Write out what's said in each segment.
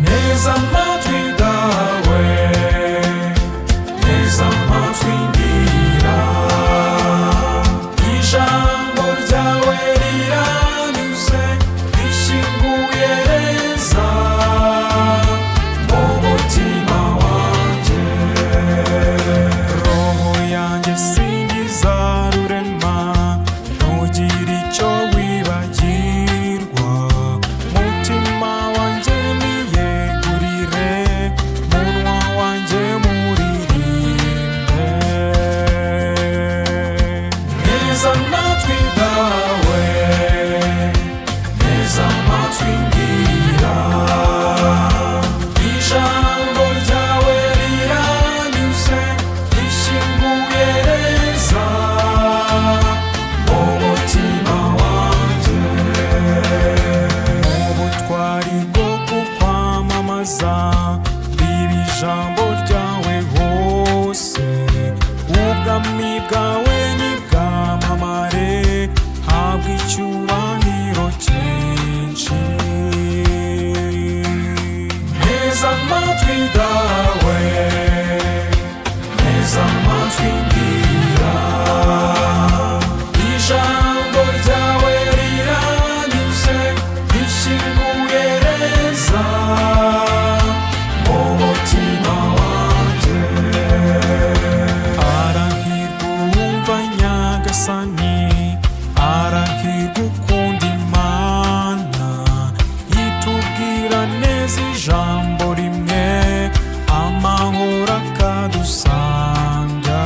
Neza amatwi dawe, neza amatwi ngira, ijambo ryawe riranyuze rishyinguye neza mu mutima wanjye. Roho yanjye singiza rurema, ntugire icyo wibagirwa. Mutima wanjye niyegurire, munwa wanjye muririmbe. Neza amatwi dawe, neza amatwi ngira, ijambo ryawe riranyuze rishyinguye neza mu mutima wanjye. Ubutwari bwo kukwamamaza biba ijambo ryawe hose, ubwami bwawe nibwamamare, habwa icyubahiro cyinshi. Neza amatwi dawe, neza amatwi ngira, ijambo ryawe riranyuze rishyinguye neza mu mutima wanjye. Arahirwa uwumva Nyagasani, arahirwa ukunda Imana, itubwira neza ijambo rimwe, amahoro akadusanga.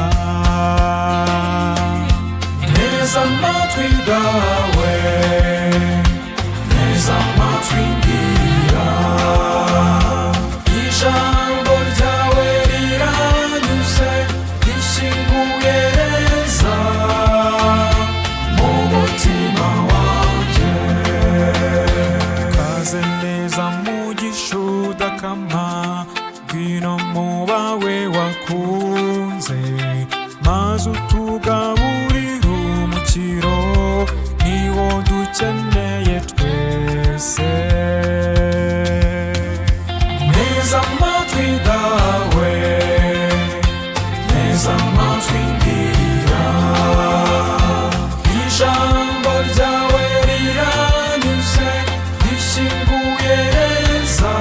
Neza amatwi dawe, neza amatwi ngira, ijambo ryawe riranyuze rishyinguye neza mu mutima wanjye. Kaze neza mugisha udakama, ngwino mu bawe wakunze, maze utugaburire umukiro, niwo dukeneye twese. Neza amatwi dawe, neza amatwi ngira, ijambo ryawe riranyuze rishyinguye neza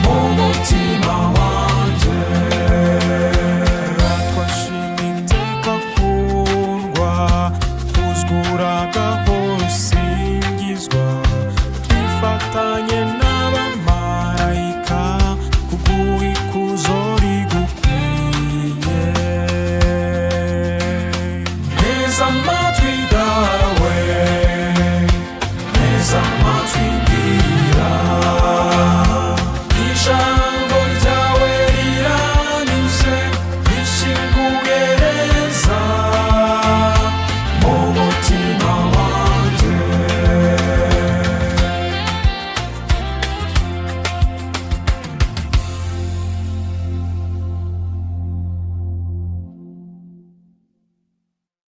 mu mutima wanjye. Twashimye iteka kundwa, kuzguraga usingizwa, twifatanye n'abamarayika kuguha ikuzo rigukwiye. Neza amatwi